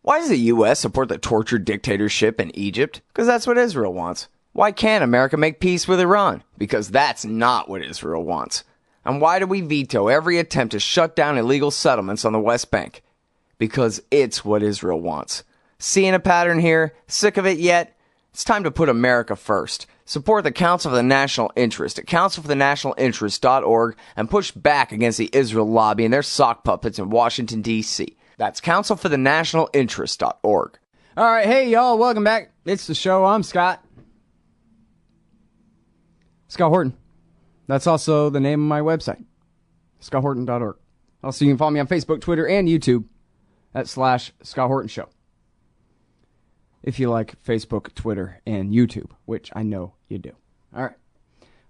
Why does the U.S. support the tortured dictatorship in Egypt? Because that's what Israel wants. Why can't America make peace with Iran? Because that's not what Israel wants. And why do we veto every attempt to shut down illegal settlements on the West Bank? Because it's what Israel wants. Seeing a pattern here? Sick of it yet? It's time to put America first. Support the Council for the National Interest at councilforthenationalinterest.org and push back against the Israel lobby and their sock puppets in Washington, D.C. That's councilforthenationalinterest.org. All right, hey, y'all, welcome back. It's the show. I'm Scott. Scott Horton. That's also the name of my website, scotthorton.org. Also, you can follow me on Facebook, Twitter, and YouTube at /Scott Horton Show. If you like Facebook, Twitter, and YouTube, which I know you do. All right.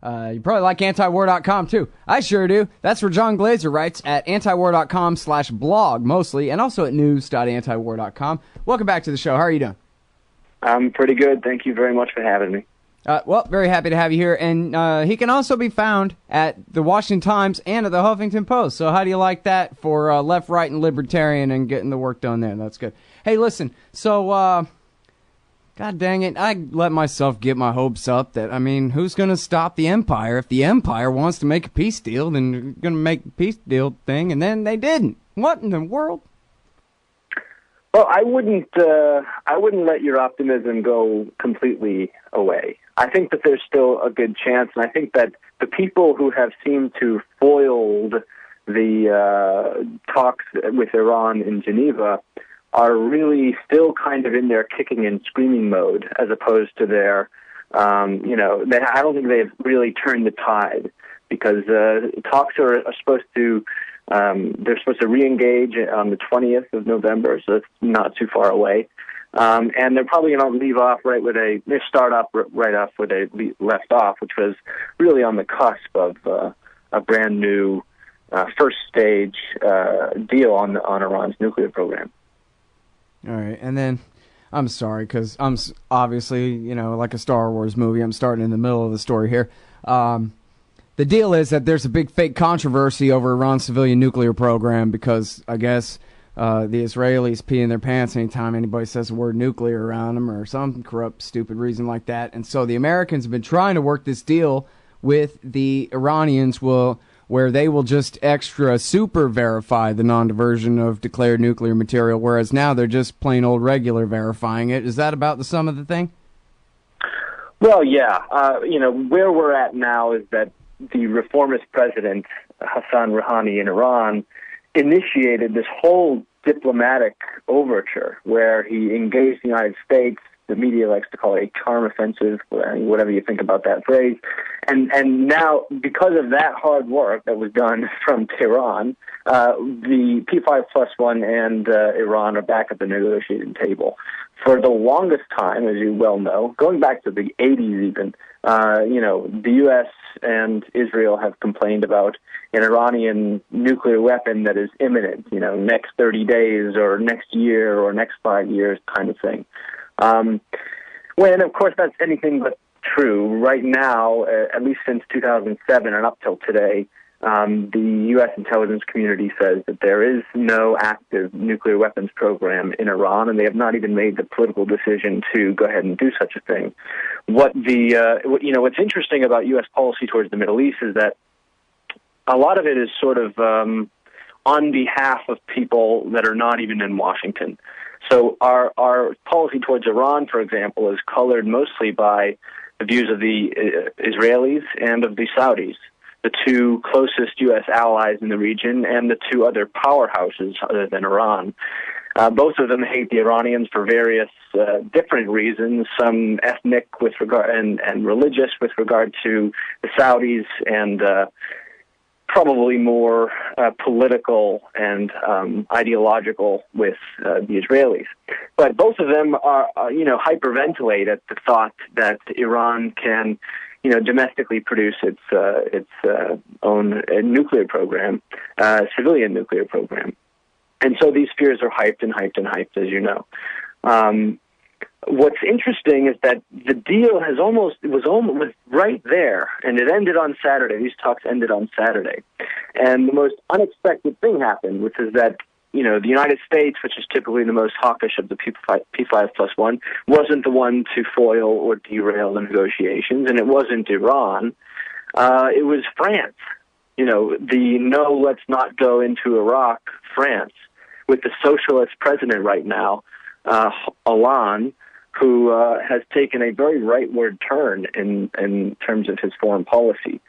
You probably like antiwar.com, too. I sure do. That's where John Glaser writes at antiwar.com/blog, mostly, and also at news.antiwar.com. Welcome back to the show. How are you doing? I'm pretty good. Thank you very much for having me. Well, very happy to have you here. And he can also be found at the Washington Times and at the Huffington Post. So how do you like that for left, right, and libertarian and getting the work done there? That's good. Hey, listen, so... God dang it, I let myself get my hopes up that, I mean, who's going to stop the Empire? If the Empire wants to make a peace deal, then they're going to make a peace deal thing, and then they didn't. What in the world? Well, I wouldn't let your optimism go completely away. I think that there's still a good chance, and I think that the people who have seemed to foiled the talks with Iran in Geneva are really still kind of in their kicking and screaming mode, as opposed to their, I don't think they've really turned the tide, because talks are supposed to, they're supposed to re-engage on the 20th of November, so it's not too far away. And they're probably going to leave off right where they start up right off where they left off, which was really on the cusp of a brand new first stage deal on Iran's nuclear program. All right, and then I'm sorry, because I'm obviously, like a Star Wars movie, I'm starting in the middle of the story here. The deal is that there's a big fake controversy over Iran's civilian nuclear program because, I guess, the Israelis pee in their pants anytime anybody says the word nuclear around them or some corrupt, stupid reason like that. And so the Americans have been trying to work this deal with the Iranians where they will just extra super verify the non-diversion of declared nuclear material, whereas now they're just plain old regular verifying it. Is that about the sum of the thing? Well, yeah. Where we're at now is that the reformist president, Hassan Rouhani in Iran, initiated this whole diplomatic overture where he engaged the United States. The media likes to call it a charm offensive, whatever you think about that phrase. And now, because of that hard work that was done from Tehran, the P5+1 and Iran are back at the negotiating table. For the longest time, as you well know, going back to the 80s even, the U.S. and Israel have complained about an Iranian nuclear weapon that is imminent, next 30 days or next year or next 5 years kind of thing. When, of course, that's anything but true. Right now, at least since 2007 and up till today, the U.S. intelligence community says that there is no active nuclear weapons program in Iran, and they have not even made the political decision to go ahead and do such a thing. What's interesting about U.S. policy towards the Middle East is that a lot of it is sort of on behalf of people that are not even in Washington. So our policy towards Iran, for example, is colored mostly by the views of the Israelis and of the Saudis, the two closest U.S. allies in the region, and the two other powerhouses other than Iran. Both of them hate the Iranians for various different reasons, some ethnic with regard and religious with regard to the Saudis, and probably more political and ideological with the Israelis. But both of them are, hyperventilate at the thought that Iran can, domestically produce its own nuclear program, civilian nuclear program. And so these fears are hyped and hyped and hyped, as you know. What's interesting is that the deal was right there, and it ended on Saturday. These talks ended on Saturday. And the most unexpected thing happened, which is that the United States, which is typically the most hawkish of the P5+1, wasn't the one to foil or derail the negotiations, and it wasn't Iran. It was France. The no, let's not go into Iraq, France, with the socialist president right now, Hollande, who has taken a very rightward turn in terms of his foreign policy.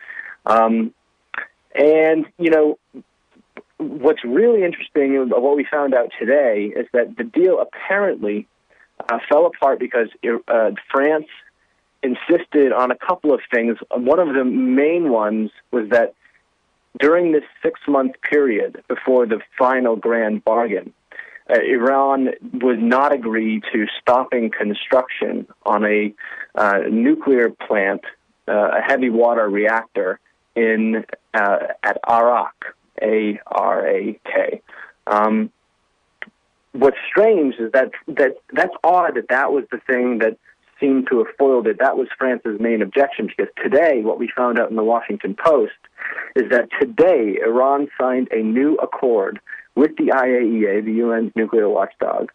What's really interesting about what we found out today is that the deal apparently fell apart because France insisted on a couple of things. One of the main ones was that during this 6-month period before the final grand bargain, Iran would not agree to stopping construction on a nuclear plant, a heavy water reactor at Arak, A-R-A-K. What's strange is that's odd that was the thing that seemed to have foiled it. That was France's main objection, because today, what we found out in the Washington Post is that today Iran signed a new accord with the IAEA, the UN's nuclear watchdog,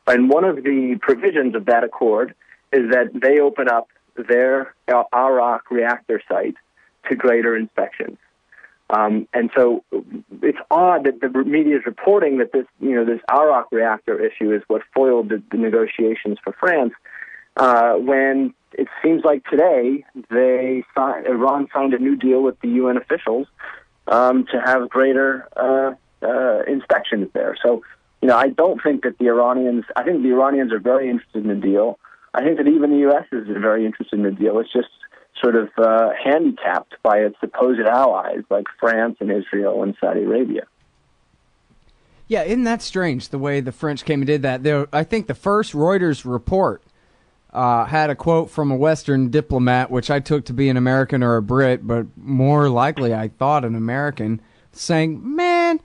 and one of the provisions of that accord is that they open up their Arak reactor site to greater inspections. And so it's odd that the media is reporting that this Arak reactor issue is what foiled the negotiations for France, when it seems like today Iran signed a new deal with the UN officials to have greater inspections there. So, I don't think that I think the Iranians are very interested in the deal. I think that even the U.S. is very interested in the deal. It's just sort of handicapped by its supposed allies like France and Israel and Saudi Arabia. Yeah, isn't that strange, the way the French came and did that? I think the first Reuters report had a quote from a Western diplomat, which I took to be an American or a Brit, but more likely I thought an American, saying, man,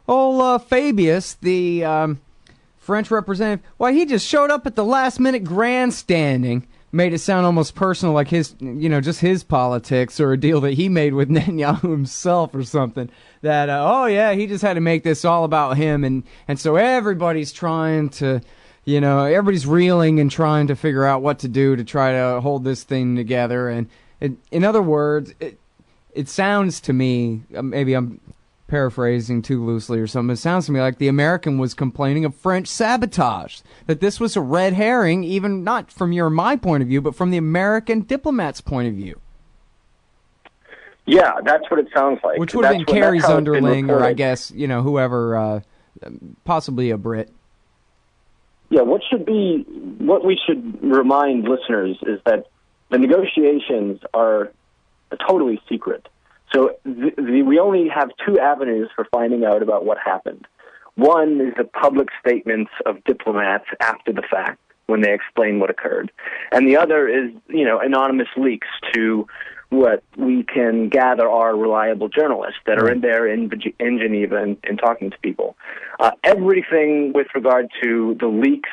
old Fabius, the French representative, why, he just showed up at the last-minute grandstanding, made it sound almost personal, like his, just his politics or a deal that he made with Netanyahu himself or something. That, he just had to make this all about him, and so everybody's trying to, everybody's reeling and trying to figure out what to do to try to hold this thing together. And in other words, it sounds to me, maybe I'm paraphrasing too loosely or something, it sounds to me like the American was complaining of French sabotage, that this was a red herring, even not from your and my point of view, but from the American diplomat's point of view. Yeah, that's what it sounds like. Which would have been Kerry's underling, or I guess, whoever, possibly a Brit. Yeah, what we should remind listeners is that the negotiations are totally secret. So we only have two avenues for finding out about what happened. One is the public statements of diplomats after the fact, when they explain what occurred. And the other is, anonymous leaks to what we can gather are reliable journalists that are in there in Geneva and talking to people. Everything with regard to the leaks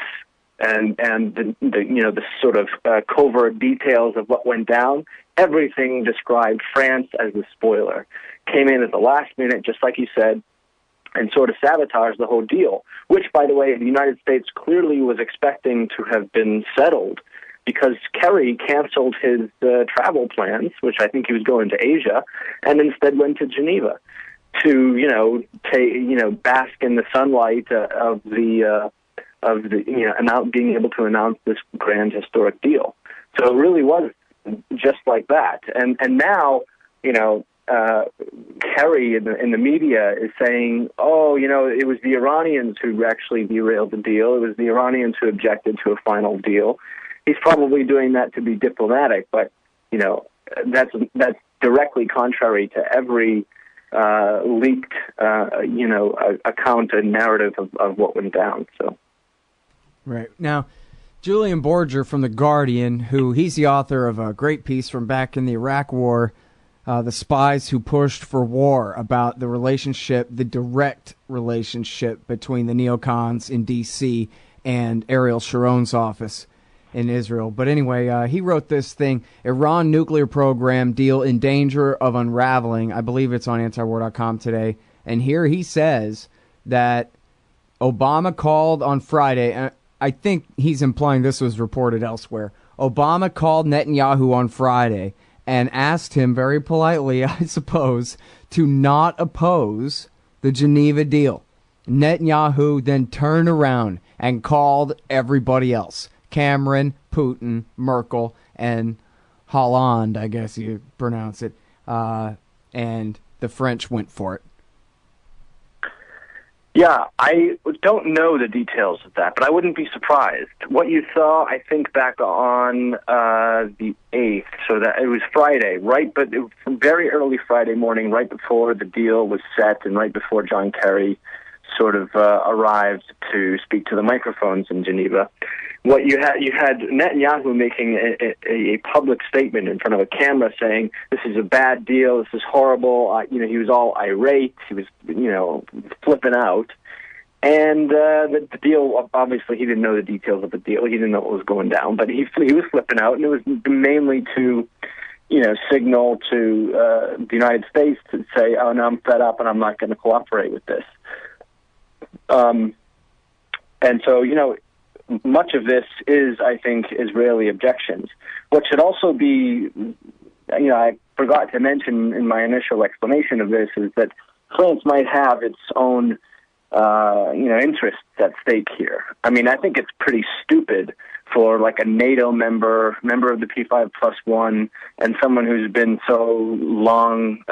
and the sort of covert details of what went down, everything described France as the spoiler. Came in at the last minute, just like you said, and sort of sabotaged the whole deal, which, by the way, the United States clearly was expecting to have been settled, because Kerry canceled his travel plans, which I think he was going to Asia, and instead went to Geneva to, bask in the sunlight of the being able to announce this grand historic deal. So it really was just like that. And now, Kerry in the media is saying, it was the Iranians who actually derailed the deal. It was the Iranians who objected to a final deal. He's probably doing that to be diplomatic, but, that's directly contrary to every leaked, account and narrative of what went down. So, right. Now, Julian Borger from The Guardian, he's the author of a great piece from back in the Iraq War, The Spies Who Pushed for War, about the direct relationship between the neocons in D.C. and Ariel Sharon's office in Israel. But anyway, he wrote this thing, Iran nuclear program deal in danger of unraveling. I believe it's on antiwar.com today. And here he says that Obama called on Friday, and I think he's implying this was reported elsewhere. Obama called Netanyahu on Friday and asked him very politely, I suppose, to not oppose the Geneva deal. Netanyahu then turned around and called everybody else. Cameron, Putin, Merkel, and Hollande, I guess you pronounce it. And the French went for it. Yeah, I don't know the details of that, but I wouldn't be surprised. What you saw, I think, back on the 8th, so that it was Friday, right? But it was very early Friday morning, right before the deal was set and right before John Kerry sort of arrived to speak to the microphones in Geneva. What you had Netanyahu making a public statement in front of a camera saying, this is a bad deal, this is horrible. He was all irate, he was, flipping out. And the deal, obviously he didn't know the details of the deal, he didn't know what was going down, but he was flipping out, and it was mainly to, signal to the United States to say, oh, no, I'm fed up and I'm not going to cooperate with this. And so, much of this is, I think, Israeli objections. What should also be, I forgot to mention in my initial explanation of this, is that France might have its own, interests at stake here. I mean, I think it's pretty stupid for like a NATO member of the P5+1, and someone who's been so long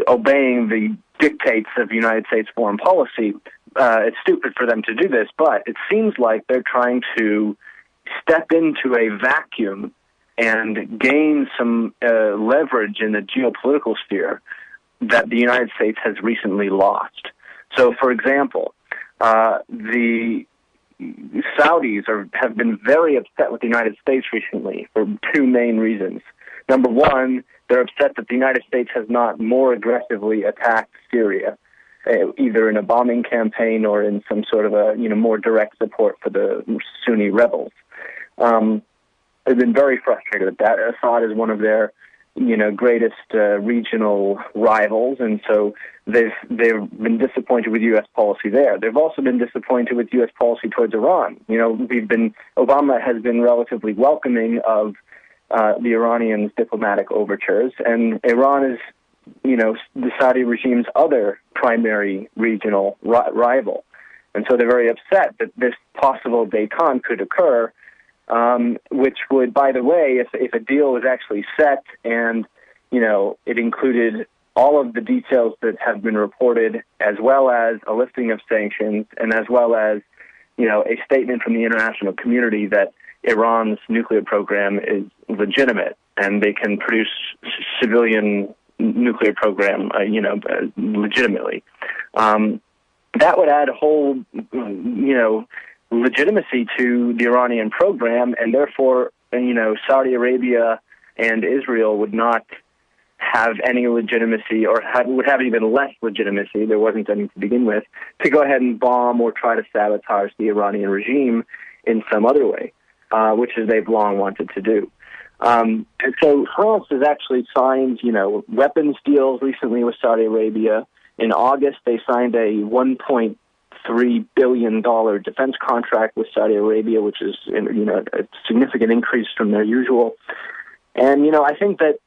obeying the dictates of United States foreign policy. It's stupid for them to do this, but it seems like they're trying to step into a vacuum and gain some leverage in the geopolitical sphere that the United States has recently lost. So, for example, the Saudis have been very upset with the United States recently for two main reasons. Number one, they're upset that the United States has not more aggressively attacked Syria, either in a bombing campaign or in some sort of a more direct support for the Sunni rebels. They've been very frustrated with that. Assad is one of their greatest regional rivals, and so they've been disappointed with U.S. policy there. They've also been disappointed with U.S. policy towards Iran. Obama has been relatively welcoming of the Iranians' diplomatic overtures, and Iran is the Saudi regime's other primary regional rival. And so they're very upset that this possible détente could occur, which would, by the way, if a deal was actually set and, it included all of the details that have been reported, as well as a lifting of sanctions, and as well as, a statement from the international community that Iran's nuclear program is legitimate and they can produce civilian nuclear program, legitimately. That would add a whole, legitimacy to the Iranian program, and therefore, Saudi Arabia and Israel would not have any legitimacy, or would have even less legitimacy, there wasn't any to begin with, to go ahead and bomb or try to sabotage the Iranian regime in some other way, which is they've long wanted to do. And so France has actually signed, weapons deals recently with Saudi Arabia. In August, they signed a $1.3 billion defense contract with Saudi Arabia, which is, a significant increase from their usual. And, I think that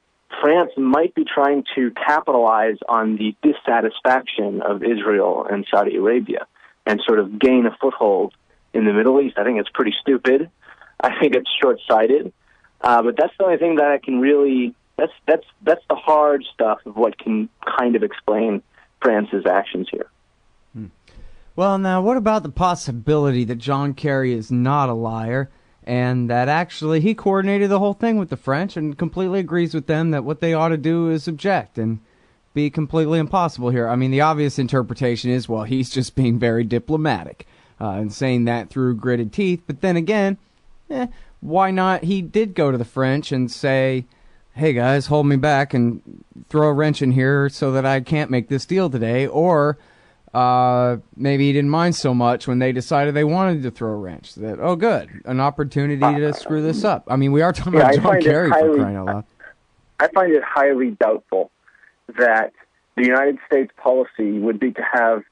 France might be trying to capitalize on the dissatisfaction of Israel and Saudi Arabia and sort of gain a foothold in the Middle East. I think it's pretty stupid. I think it's short-sighted. But that's the only thing that I can really, that's the hard stuff of what can kind of explain France's actions here. Well, now, what about the possibility that John Kerry is not a liar and that actually he coordinated the whole thing with the French and completely agrees with them that what they ought to do is object and be completely impossible here? I mean, the obvious interpretation is, well, he's just being very diplomatic and saying that through gritted teeth. But then again, why not? He did go to the French and say, hey, guys, hold me back and throw a wrench in here so that I can't make this deal today. Or maybe he didn't mind so much when they decided they wanted to throw a wrench. That, oh, good, an opportunity to screw this up. I mean, we are talking about John Kerry for crying out loud. I find it highly doubtful that the United States policy would be to have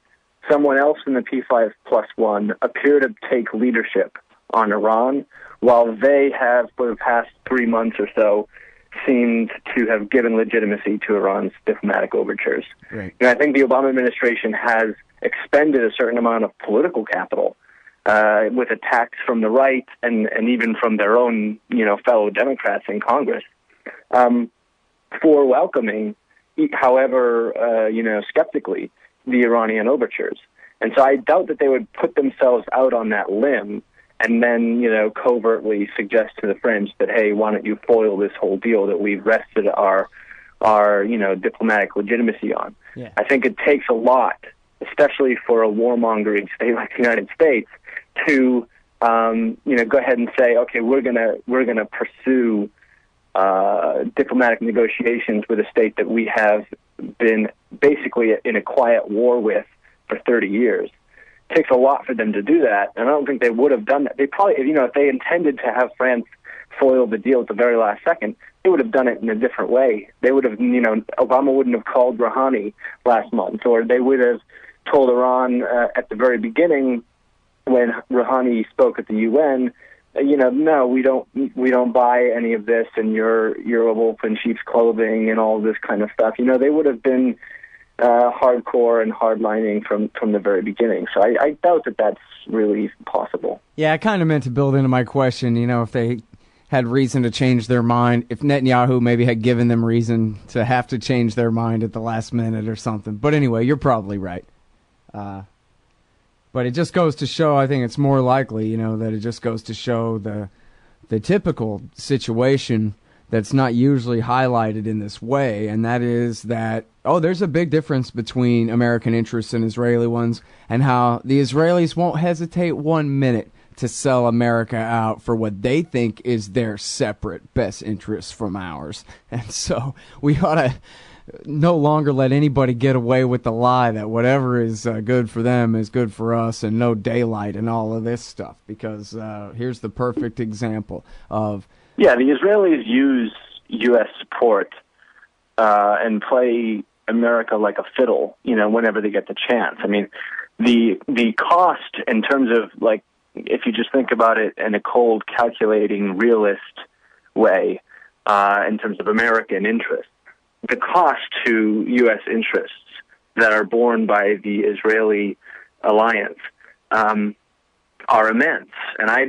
someone else in the P5+1 appear to take leadership on Iran, while they have, for the past 3 months or so, seemed to have given legitimacy to Iran's diplomatic overtures. Right. And I think the Obama administration has expended a certain amount of political capital with attacks from the right and even from their own, fellow Democrats in Congress for welcoming, however, skeptically, the Iranian overtures. And so I doubt that they would put themselves out on that limb and then, covertly suggest to the French that, hey, why don't you foil this whole deal that we've rested our diplomatic legitimacy on. Yeah. I think it takes a lot, especially for a warmongering state like the United States, to, go ahead and say, okay, we're gonna pursue diplomatic negotiations with a state that we have been basically in a quiet war with for 30 years. It takes a lot for them to do that, and I don't think they would have done that. They probably, if they intended to have France foil the deal at the very last second, they would have done it in a different way. They would have, Obama wouldn't have called Rouhani last month, or they would have told Iran at the very beginning when Rouhani spoke at the UN, no, we don't buy any of this, and you're a wolf in sheep's clothing and all this kind of stuff. They would have been hardcore and hardlining from the very beginning. So I doubt that that's really possible. Yeah, I kind of meant to build into my question, if they had reason to change their mind, if Netanyahu maybe had given them reason to have to change their mind at the last minute or something. But anyway, you're probably right. But it just goes to show, I think it's more likely, that it just goes to show the typical situation that's not usually highlighted in this way, and that is that, there's a big difference between American interests and Israeli ones, and how the Israelis won't hesitate 1 minute to sell America out for what they think is their separate best interests from ours. And so we ought to no longer let anybody get away with the lie that whatever is good for them is good for us, and no daylight and all of this stuff, because here's the perfect example of... Yeah, the Israelis use U.S. support and play America like a fiddle, whenever they get the chance. I mean, the cost in terms of, if you just think about it in a cold, calculating, realist way, in terms of American interests, the cost to U.S. interests that are borne by the Israeli alliance are immense, and I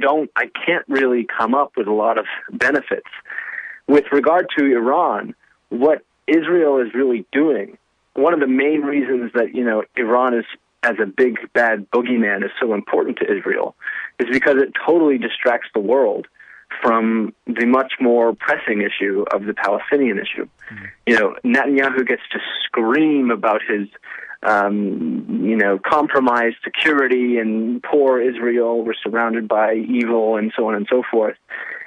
can't really come up with a lot of benefits. With regard to Iran, what Israel is really doing, one of the main reasons that, Iran is, as a big bad boogeyman, is so important to Israel, is because it totally distracts the world from the much more pressing issue of the Palestinian issue. Mm-hmm. Netanyahu gets to scream about his compromised security and poor Israel, we're surrounded by evil, and so on and so forth.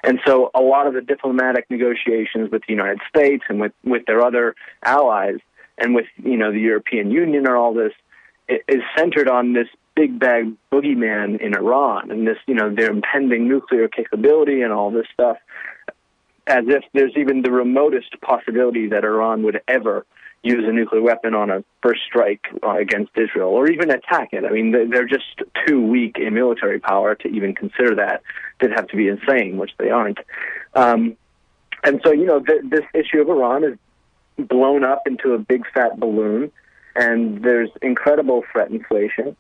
And so a lot of the diplomatic negotiations with the United States and with their other allies and with, the European Union or all this is centered on this big bad boogeyman in Iran and this, their impending nuclear capability and all this stuff, as if there's even the remotest possibility that Iran would ever use a nuclear weapon on a first strike against Israel, or even attack it. I mean, they're just too weak in military power to even consider that. They'd have to be insane, which they aren't. And so, this issue of Iran is blown up into a big fat balloon, and there's incredible threat inflation.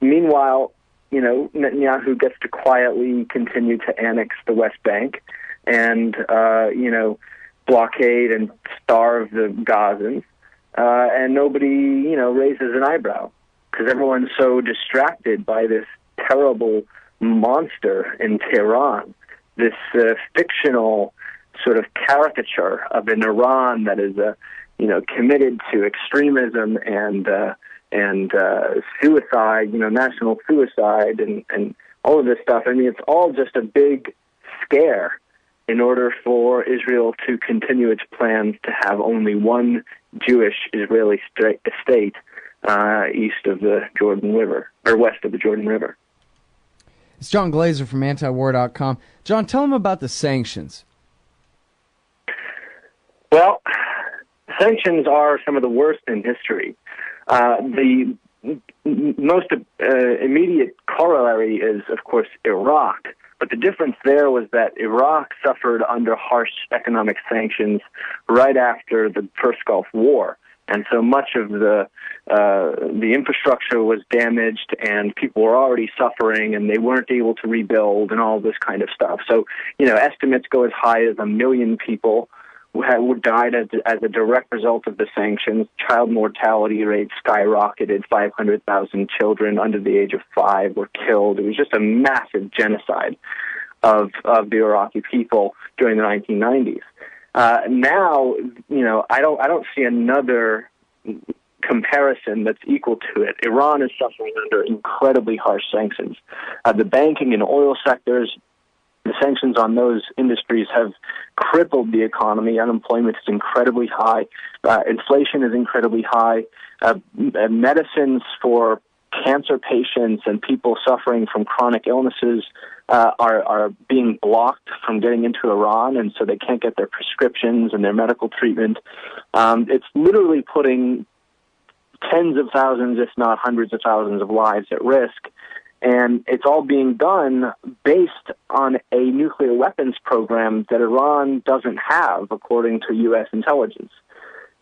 Meanwhile, Netanyahu gets to quietly continue to annex the West Bank and, blockade and starve the Gazans, and nobody, raises an eyebrow because everyone's so distracted by this terrible monster in Tehran, this fictional sort of caricature of an Iran that is, committed to extremism and suicide, national suicide and all of this stuff. I mean, it's all just a big scare in order for Israel to continue its plans to have only one Jewish Israeli state east of the Jordan River, or west of the Jordan River. It's John Glaser from antiwar.com. John, tell them about the sanctions. Well, sanctions are some of the worst in history. The most immediate corollary is, of course, Iraq. But the difference there was that Iraq suffered under harsh economic sanctions right after the first Gulf War. And so much of the infrastructure was damaged, and people were already suffering, and they weren't able to rebuild, and all this kind of stuff. So, estimates go as high as 1 million people who died as a direct result of the sanctions. Child mortality rates skyrocketed. 500,000 children under the age of 5 were killed. It was just a massive genocide of the Iraqi people during the 1990s. Now, I don't see another comparison that's equal to it. Iran is suffering under incredibly harsh sanctions. The banking and oil sectors, the sanctions on those industries have crippled the economy. Unemployment is incredibly high. Inflation is incredibly high. Medicines for cancer patients and people suffering from chronic illnesses are being blocked from getting into Iran, and so they can't get their prescriptions and their medical treatment. It's literally putting tens of thousands, if not hundreds of thousands of lives at risk. And it's all being done based on a nuclear weapons program that Iran doesn't have, according to U.S. intelligence.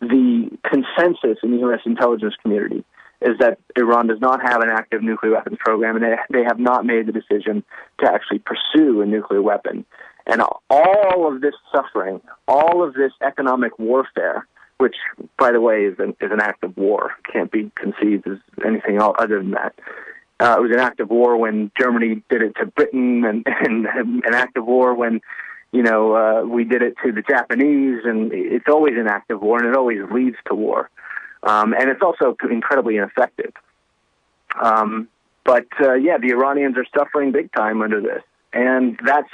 The consensus in the U.S. intelligence community is that Iran does not have an active nuclear weapons program, and they have not made the decision to actually pursue a nuclear weapon. And all of this suffering, all of this economic warfare, which, by the way, is an act of war, can't be conceived as anything other than that. It was an act of war when Germany did it to Britain, and an act of war when, we did it to the Japanese, and it's always an act of war, and it always leads to war. And it's also incredibly ineffective. The Iranians are suffering big time under this. And that's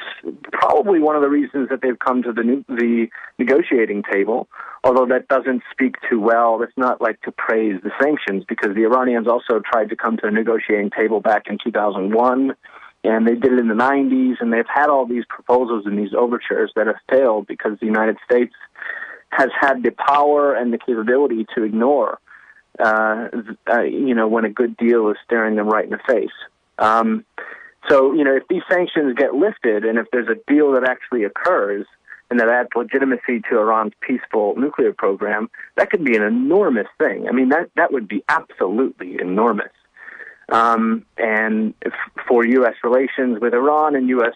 probably one of the reasons that they've come to the negotiating table, although that doesn't speak too well. It's not like to praise the sanctions, because the Iranians also tried to come to the negotiating table back in 2001, and they did it in the 90s, and they've had all these proposals and these overtures that have failed because the United States has had the power and the capability to ignore, when a good deal is staring them right in the face. So, if these sanctions get lifted, and if there's a deal that actually occurs, and that adds legitimacy to Iran's peaceful nuclear program, that could be an enormous thing. I mean, that would be absolutely enormous. And for U.S. relations with Iran and U.S.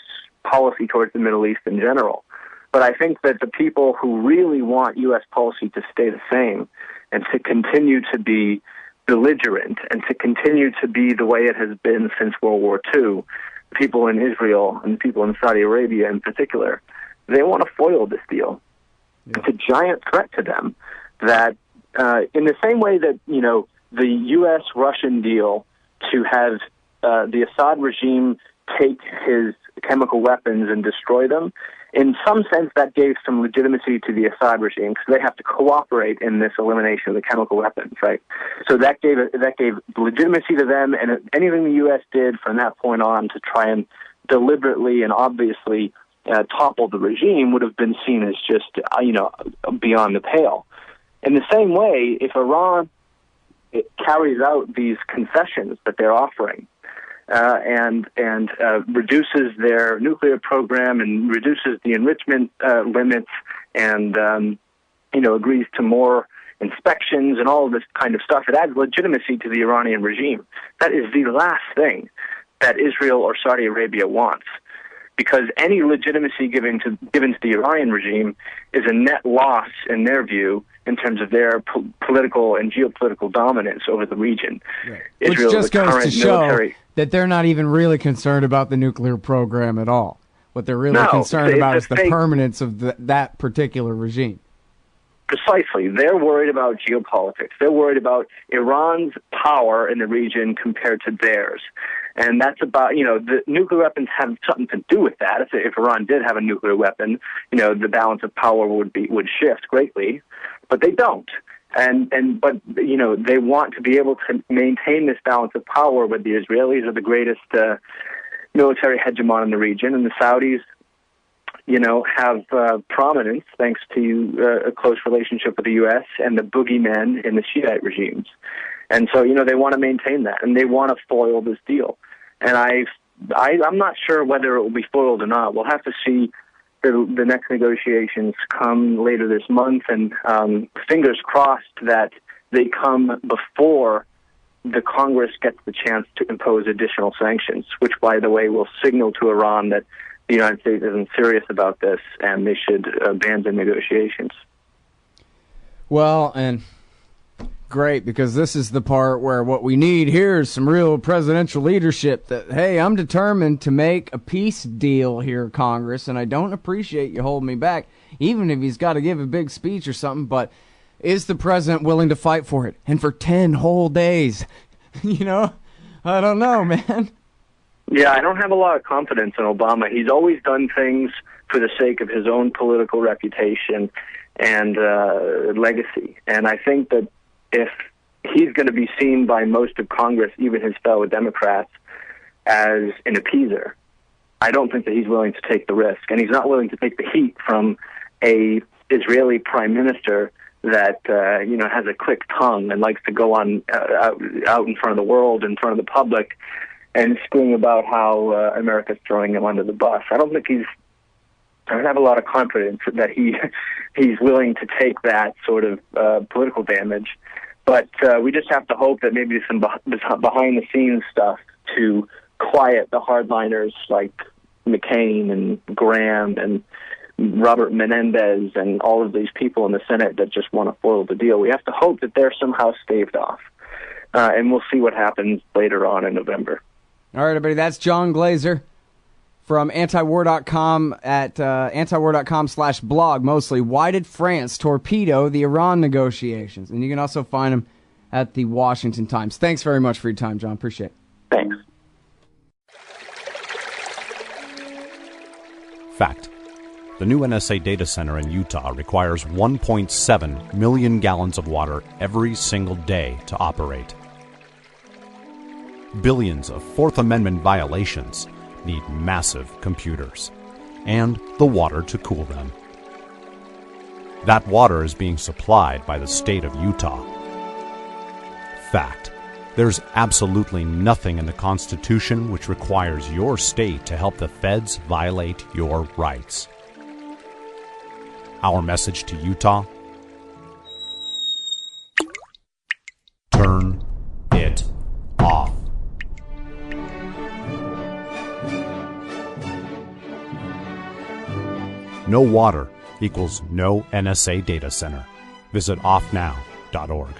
policy towards the Middle East in general. But I think that the people who really want U.S. policy to stay the same and to continue to be belligerent and to continue to be the way it has been since World War II, people in Israel and people in Saudi Arabia in particular, they want to foil this deal. Yeah. It's a giant threat to them that in the same way that, the U.S.-Russian deal to have the Assad regime take his chemical weapons and destroy them, in some sense, that gave some legitimacy to the Assad regime because they have to cooperate in this elimination of the chemical weapons, right? So that gave legitimacy to them, and anything the U.S. did from that point on to try and deliberately and obviously topple the regime would have been seen as just, beyond the pale. In the same way, if Iran carries out these concessions that they're offering, and reduces their nuclear program and reduces the enrichment limits and, agrees to more inspections and all of this kind of stuff, it adds legitimacy to the Iranian regime. That is the last thing that Israel or Saudi Arabia wants, because any legitimacy given to the Iranian regime is a net loss, in their view, in terms of their political and geopolitical dominance over the region. Right. Which just goes to show that they're not even really concerned about the nuclear program at all. What they're really concerned about is the permanence of that particular regime. Precisely. They're worried about geopolitics. They're worried about Iran's power in the region compared to theirs. And that's about, the nuclear weapons have something to do with that. If Iran did have a nuclear weapon, the balance of power would shift greatly, but they don't. But they want to be able to maintain this balance of power where the Israelis are the greatest military hegemon in the region, and the Saudis, have prominence thanks to a close relationship with the U.S. and the boogeymen in the Shiite regimes. And so, they want to maintain that, and they want to foil this deal. And I'm not sure whether it will be foiled or not. We'll have to see the next negotiations come later this month, and fingers crossed that they come before the Congress gets the chance to impose additional sanctions, which, by the way, will signal to Iran that the United States isn't serious about this and they should abandon negotiations. Well, and great, because this is the part where what we need here is some real presidential leadership that, hey, I'm determined to make a peace deal here, Congress, and I don't appreciate you holding me back, even if he's got to give a big speech or something, but is the president willing to fight for it? And for 10 whole days? I don't know, man. Yeah, I don't have a lot of confidence in Obama. He's always done things for the sake of his own political reputation and legacy. And I think that if he's going to be seen by most of Congress, even his fellow Democrats, as an appeaser, I don't think that he's willing to take the risk. And he's not willing to take the heat from a Israeli prime minister that has a quick tongue and likes to go on out in front of the world, in front of the public, and scream about how America's throwing him under the bus. I don't have a lot of confidence that he's willing to take that sort of political damage. But we just have to hope that maybe some behind-the-scenes stuff to quiet the hardliners like McCain and Graham and Robert Menendez and all of these people in the Senate that just want to foil the deal. We have to hope that they're somehow staved off. And we'll see what happens later on in November. All right, everybody, that's John Glaser from antiwar.com at antiwar.com/blog, mostly. Why did France torpedo the Iran negotiations? And you can also find him at the Washington Times. Thanks very much for your time, John. Appreciate it. Thanks. Fact. The new NSA data center in Utah requires 1.7 million gallons of water every single day to operate. Billions of Fourth Amendment violations need massive computers and the water to cool them. That water is being supplied by the state of Utah. Fact. There's absolutely nothing in the Constitution which requires your state to help the feds violate your rights. Our message to Utah: turn it off. No water equals no NSA data center. Visit offnow.org.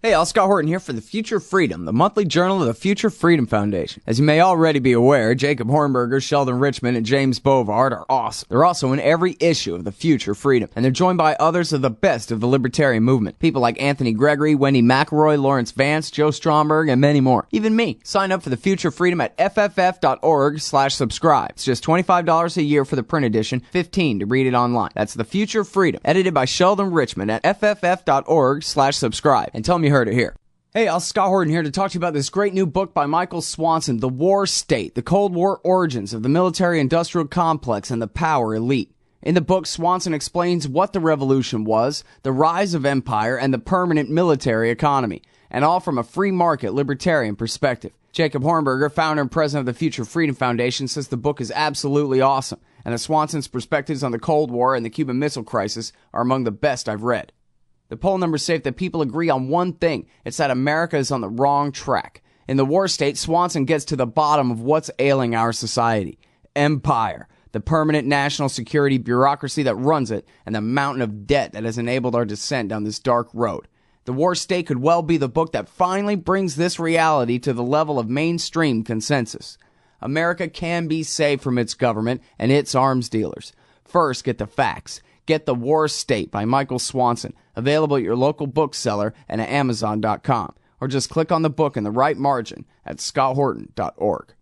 Hey, all, Scott Horton here for The Future Freedom, the monthly journal of the Future Freedom Foundation. As you may already be aware, Jacob Hornberger, Sheldon Richman, and James Bovard are awesome. They're also in every issue of The Future Freedom, and they're joined by others of the best of the libertarian movement. People like Anthony Gregory, Wendy McElroy, Lawrence Vance, Joe Stromberg, and many more. Even me. Sign up for The Future Freedom at fff.org/subscribe. It's just $25 a year for the print edition, $15 to read it online. That's The Future Freedom, edited by Sheldon Richman at fff.org/subscribe. And tell me you heard it here. Hey, I'll Scott Horton here to talk to you about this great new book by Michael Swanson, The War State, the Cold War Origins of the Military-Industrial Complex and the Power Elite. In the book, Swanson explains what the revolution was, the rise of empire, and the permanent military economy, and all from a free market libertarian perspective. Jacob Hornberger, founder and president of the Future Freedom Foundation, says the book is absolutely awesome, and that Swanson's perspectives on the Cold War and the Cuban Missile Crisis are among the best I've read. The poll numbers say that people agree on one thing. It's that America is on the wrong track. In The War State, Swanson gets to the bottom of what's ailing our society. Empire, the permanent national security bureaucracy that runs it, and the mountain of debt that has enabled our descent down this dark road. The War State could well be the book that finally brings this reality to the level of mainstream consensus. America can be saved from its government and its arms dealers. First, get the facts. Get The War State by Michael Swanson, available at your local bookseller and at Amazon.com. Or just click on the book in the right margin at scotthorton.org.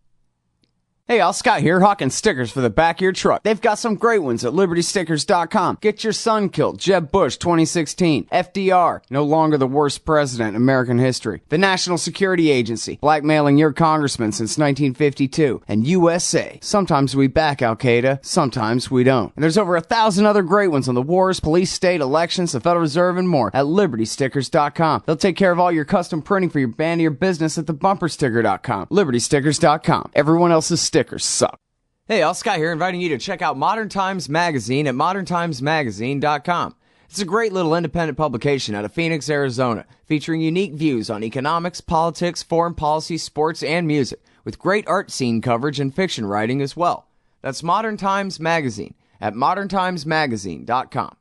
Hey, all, Scott here, hawking stickers for the back of your truck. They've got some great ones at libertystickers.com. Get your son killed, Jeb Bush 2016. FDR, no longer the worst president in American history. The National Security Agency, blackmailing your congressman since 1952. And USA, sometimes we back Al Qaeda, sometimes we don't. And there's over 1,000 other great ones on the wars, police, state, elections, the Federal Reserve, and more at libertystickers.com. They'll take care of all your custom printing for your band or your business at thebumpersticker.com. libertystickers.com. Everyone else's stickers suck. Hey, all, Scott here, inviting you to check out Modern Times Magazine at moderntimesmagazine.com. It's a great little independent publication out of Phoenix, Arizona, featuring unique views on economics, politics, foreign policy, sports, and music, with great art scene coverage and fiction writing as well. That's Modern Times Magazine at moderntimesmagazine.com.